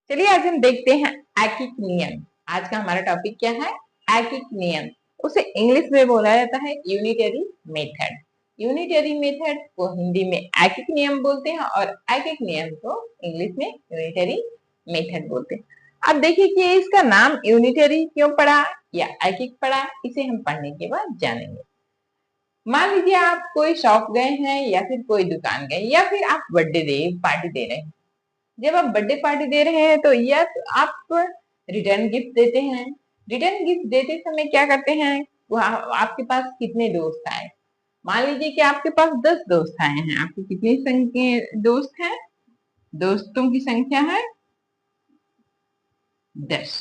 चलिए आज हम देखते हैं ऐकिक नियम। आज का हमारा टॉपिक क्या है? ऐकिक नियम। उसे इंग्लिश में बोला जाता है यूनिटरी मेथड। यूनिटरी मेथड को हिंदी में ऐकिक नियम बोलते हैं और ऐकिक नियम को इंग्लिश में यूनिटरी मेथड बोलते हैं। अब देखिए कि इसका नाम यूनिटरी क्यों पड़ा या ऐकिक पड़ा, इसे हम पढ़ने के बाद जानेंगे। मान लीजिए आप कोई शॉप गए हैं या फिर कोई दुकान गए या फिर आप बर्थडे दे पार्टी दे रहे हैं। जब आप बर्थडे पार्टी दे रहे हैं तो यस आप रिटर्न गिफ्ट देते हैं। रिटर्न गिफ्ट देते समय क्या करते हैं, आपके पास कितने दोस्त आए? मान लीजिए कि आपके पास 10 दोस्त आए हैं। आपके कितनी संख्या दोस्त हैं? दोस्तों की संख्या है 10।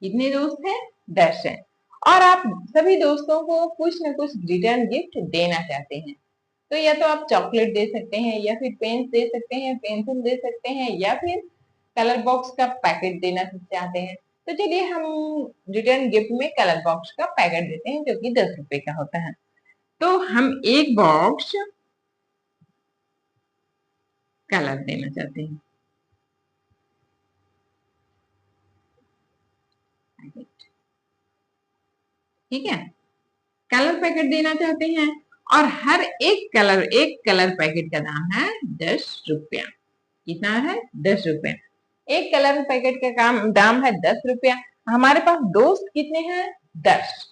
कितने दोस्त हैं? 10 है। और आप सभी दोस्तों को कुछ न कुछ रिटर्न गिफ्ट देना चाहते हैं। तो या तो आप चॉकलेट दे सकते हैं या फिर पेन दे सकते हैं, पेंसिल दे सकते हैं या फिर कलर बॉक्स का पैकेट देना चाहते हैं। तो चलिए हम रिटर्न गिफ्ट में कलर बॉक्स का पैकेट देते हैं जो कि 10 रुपए का होता है। तो हम एक बॉक्स कलर देना चाहते हैं। ठीक है, कलर पैकेट देना चाहते हैं और हर एक कलर पैकेट का दाम है 10 रुपया। कितना है? 10 रुपया। एक कलर पैकेट का दाम है 10 रुपया। हमारे पास दोस्त कितने हैं? 10।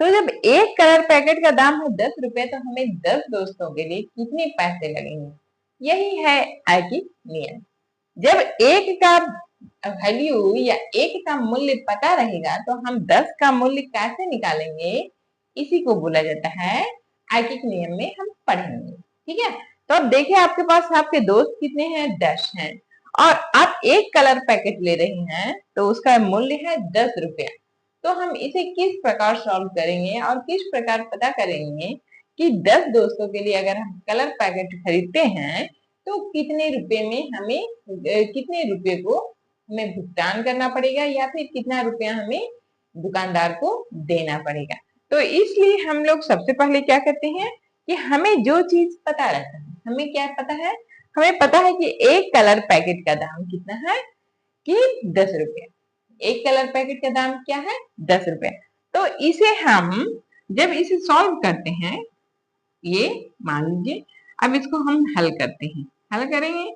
तो जब एक कलर पैकेट का दाम है 10 रुपए तो हमें 10 दोस्तों के लिए कितने पैसे लगेंगे? यही है ऐकिक नियम। जब एक का वैल्यू या एक का मूल्य पता रहेगा तो हम 10 का मूल्य कैसे निकालेंगे, इसी को बोला जाता है ऐकिक नियम में हम पढ़ेंगे। ठीक है, तो अब देखिए आपके पास आपके दोस्त कितने हैं? 10 हैं और आप एक कलर पैकेट ले रहे हैं तो उसका मूल्य है 10 रुपया। तो हम इसे किस प्रकार सॉल्व करेंगे और किस प्रकार पता करेंगे कि 10 दोस्तों के लिए अगर हम कलर पैकेट खरीदते हैं तो कितने रुपए में हमें कितने रुपए को हमें भुगतान करना पड़ेगा या फिर कितना रुपया हमें दुकानदार को देना पड़ेगा। तो इसलिए हम लोग सबसे पहले क्या करते हैं कि हमें जो चीज पता रहता है, हमें क्या पता है, हमें पता है कि एक कलर पैकेट का दाम कितना है कि 10 रुपया। एक कलर पैकेट का दाम क्या है? 10 रुपया। तो इसे हम जब इसे सॉल्व करते हैं, ये मान लीजिए अब इसको हम हल करते हैं। हल करेंगे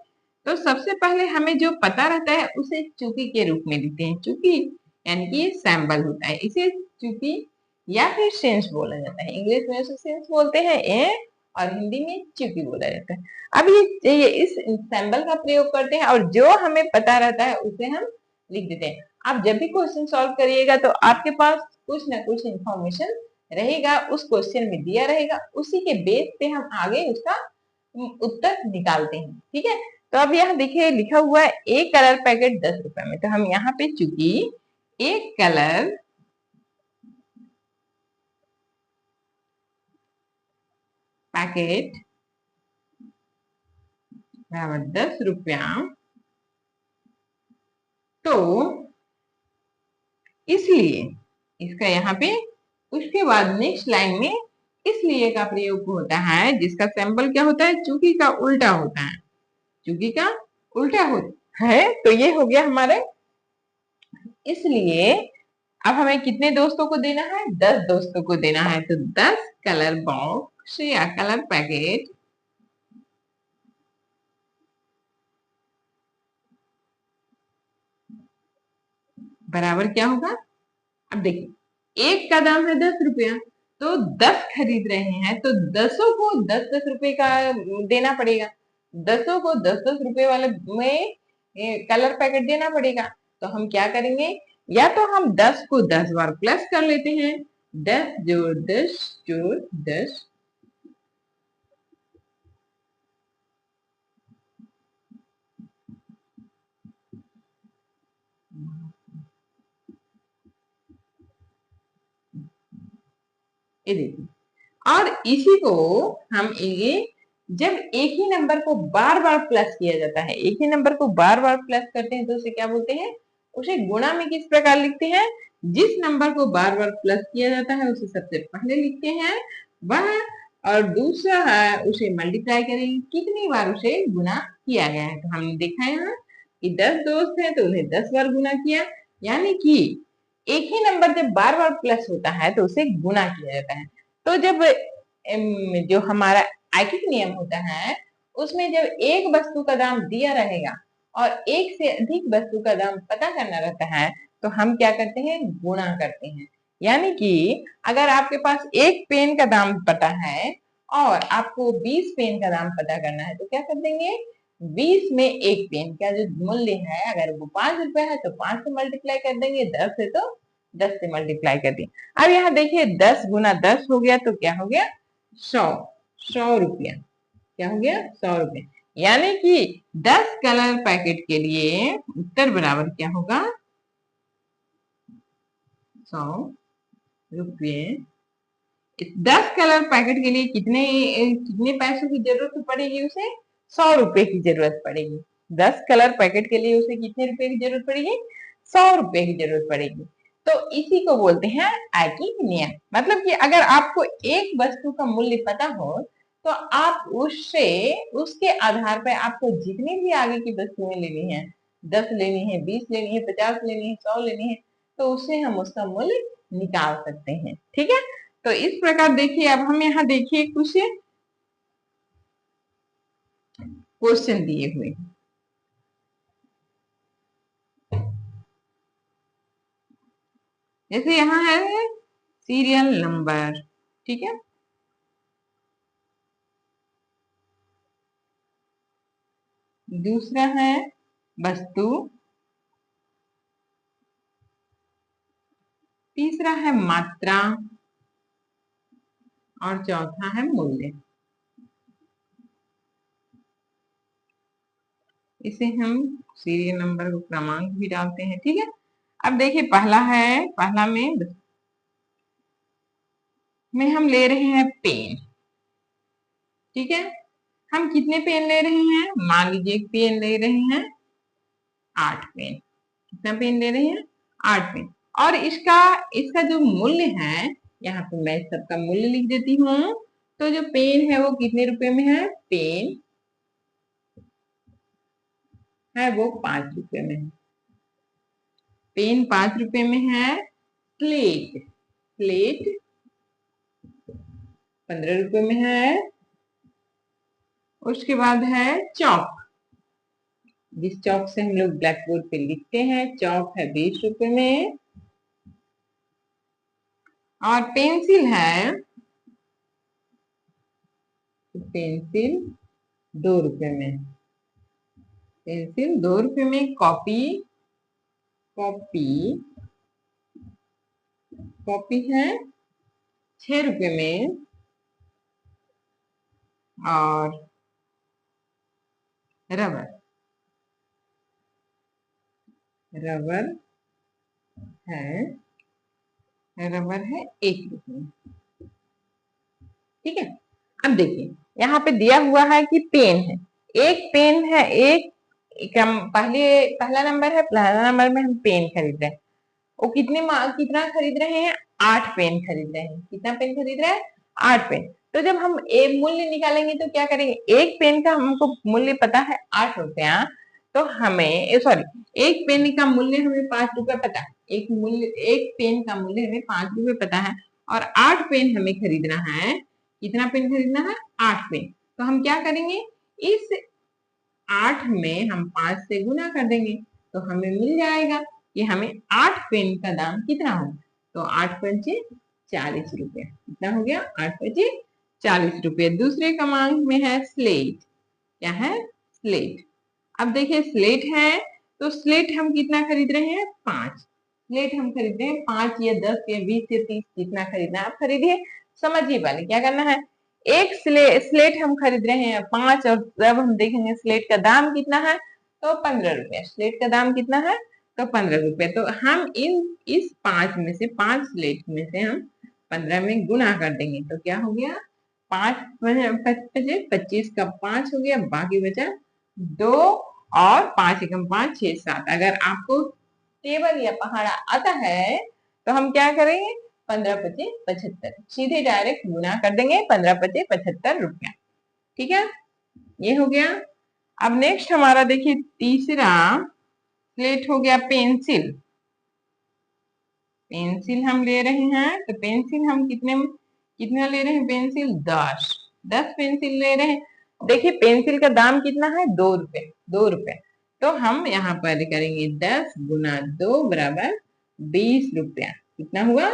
तो सबसे पहले हमें जो पता रहता है उसे चूकी के रूप में लिखते हैं। चूकी यानी कि ये सैंबल होता है, इसे चूकी या फिर सेंस बोला जाता है। इंग्लिश में उसे सेंस बोलते हैं और हिंदी में चूकी बोला जाता है। अब ये इस सैंबल का प्रयोग करते हैं और जो हमें पता रहता है उसे हम लिख देते हैं। आप जब भी क्वेश्चन सॉल्व करिएगा तो आपके पास कुछ ना कुछ इंफॉर्मेशन रहेगा, उस क्वेश्चन में दिया रहेगा, उसी के बेस पे हम आगे उसका उत्तर निकालते हैं। ठीक है, तो अब यहाँ देखिए लिखा हुआ है एक कलर पैकेट 10 रुपए में। तो हम यहाँ पे चूंकि एक कलर पैकेट बराबर 10 रुपया, तो इसलिए इसका यहाँ पे उसके बाद नेक्स्ट लाइन में इसलिए का प्रयोग होता है जिसका सैंपल क्या होता है? चूंकि का उल्टा होता है। चूंकि का उल्टा होता है तो ये हो गया हमारे। इसलिए अब हमें कितने दोस्तों को देना है? 10 दोस्तों को देना है। तो 10 कलर बॉक्स या कलर पैकेट बराबर क्या होगा? अब देखिए एक का दाम है 10 रुपया, तो 10 खरीद रहे हैं तो 10 को 10 रुपए का देना पड़ेगा। 10 को 10 रुपए वाले में कलर पैकेट देना पड़ेगा। तो हम क्या करेंगे, या तो हम 10 को 10 बार प्लस कर लेते हैं। 10 जोड़ 10 जोड़ 10, ये देखिए। और इसी को हम ये जब एक ही नंबर को बार बार प्लस किया जाता है, एक ही नंबर को बार बार प्लस करते हैं तो उसे क्या बोलते हैं? उसे गुणा में किस प्रकार लिखते हैं? जिस नंबर को बार बार प्लस किया जाता है उसे सबसे पहले लिखते हैं वह, और दूसरा है उसे मल्टीप्लाई करेंगे कितनी बार उसे गुना किया गया है। तो हमने देखा है यहाँ कि 10 दोस्त हैं तो उन्हें 10 बार गुना किया। यानी कि एक ही नंबर जब बार बार प्लस होता है तो उसे गुना किया जाता है। तो जब जो हमारा आइकिक नियम होता है उसमें जब एक वस्तु का दाम दिया रहेगा और एक से अधिक वस्तु का दाम पता करना रहता है तो हम क्या करते हैं, गुणा करते हैं। यानी कि अगर आपके पास एक पेन का दाम पता है और आपको 20 पेन का दाम पता करना है तो क्या कर देंगे, 20 में एक पेन का जो मूल्य है अगर वो 5 रुपए है तो 5 से मल्टीप्लाई कर देंगे, 10 है तो 10 से मल्टीप्लाई कर दिए। अब यहाँ देखिए 10 गुना 10 हो गया तो क्या हो गया, 100। 100 रुपया क्या हो गया, 100 रुपये। यानी कि 10 कलर पैकेट के लिए उत्तर बराबर क्या होगा, 100 रुपये। 10 कलर पैकेट के लिए कितने कितने पैसों की जरूरत पड़ेगी, उसे 100 रुपए की जरूरत पड़ेगी। 10 कलर पैकेट के लिए उसे कितने रुपए की जरूरत पड़ेगी, 100 रुपए की जरूरत पड़ेगी। तो इसी को बोलते हैं आइकिक नियम। मतलब कि अगर आपको एक वस्तु का मूल्य पता हो तो आप उससे उसके आधार पर आपको जितनी भी आगे की वस्तुएं लेनी है, 10 लेनी है, 20 लेनी है, 50 लेनी है, 100 लेनी है, तो उससे हम उसका मूल्य निकाल सकते हैं। ठीक है, तो इस प्रकार देखिए अब हम यहाँ देखिए कुछ क्वेश्चन दिए हुए हैं। जैसे यहाँ है सीरियल नंबर, ठीक है, दूसरा है वस्तु, तीसरा है मात्रा और चौथा है मूल्य। इसे हम सीरियल नंबर को क्रमांक भी डालते हैं। ठीक है, अब देखिए पहला में हम ले रहे हैं पेन। ठीक है, हम कितने पेन ले रहे हैं, मान लीजिए पेन ले रहे हैं 8 पेन। कितना पेन ले रहे हैं, 8 पेन। और इसका इसका जो मूल्य है, यहाँ पे मैं सबका मूल्य लिख देती हूँ। तो जो पेन है वो कितने रुपए में है, पेन है वो 5 रुपए में है। पेन 5 रुपए में है। स्लेट, स्लेट 15 रुपए में है। उसके बाद है चौक, जिस चौक से हम लोग ब्लैक बोर्ड पे लिखते हैं, चौक है 20 रुपए में। और पेंसिल है, पेंसिल 2 रुपए में, पेंसिल 2 रुपए में। कॉपी, कॉपी कॉपी है 6 रुपए में। और रबर, रबर है रबर है 1 रुपए में। ठीक है, अब देखिए यहाँ पे दिया हुआ है कि पेन है, एक पेन है, पहला नंबर है, पहला नंबर में हम पेन खरीद रहे हैं। वो कितना खरीद रहे हैं, 8 पेन खरीद रहे हैं। कितना पेन खरीद रहे हैं, 8 पेन। तो जब हम एक मूल्य निकालेंगे तो क्या करेंगे, एक पेन का हमको मूल्य पता है 8 रुपया, तो हमें सॉरी, एक पेन का मूल्य हमें 5 रुपए पता है। एक पेन का मूल्य हमें 5 रुपए पता है और 8 पेन हमें खरीदना है। कितना पेन खरीदना है, 8 पेन। तो हम क्या करेंगे, इस 8 में हम 5 से गुना कर देंगे तो हमें मिल जाएगा कि हमें 8 पेन का दाम कितना होगा। तो 8 पंचे 40 रुपए। कितना हो गया, 8 पंचे 40 रुपए। दूसरे क्रमांक में है स्लेट। क्या है, स्लेट। अब देखिए स्लेट है तो स्लेट हम कितना खरीद रहे हैं, 5 स्लेट हम खरीद रहे हैं। 5 या 10 या 20 या 30 जितना खरीदना है आप खरीदिए। समझिए पहले क्या करना है, एक स्लेट हम खरीद रहे हैं 5 और जब हम देखेंगे स्लेट का दाम कितना है तो 15 रुपए। स्लेट का दाम कितना है तो 15 रुपए। तो हम इस 5 में से 5 स्लेट में से हम 15 में गुना कर देंगे तो क्या हो गया, 5 25 का 5 हो गया, बाकी बचा 2 और 5 एकम 5 6 7। अगर आपको टेबल या पहाड़ा आता है तो हम क्या करेंगे, 15 पचे 75, सीधे डायरेक्ट गुना कर देंगे, 15 पचे 75 रुपया। ठीक है, ये हो गया। अब नेक्स्ट हमारा देखिए तीसरा स्लेट हो गया पेंसिल। पेंसिल हम ले रहे हैं तो पेंसिल हम कितना ले रहे हैं? पेंसिल 10 पेंसिल ले रहे हैं। देखिए पेंसिल का दाम कितना है? 2 रुपए। 2 रुपए तो हम यहाँ पर करेंगे 10 गुना 2 बराबर 20 रुपया। कितना हुआ?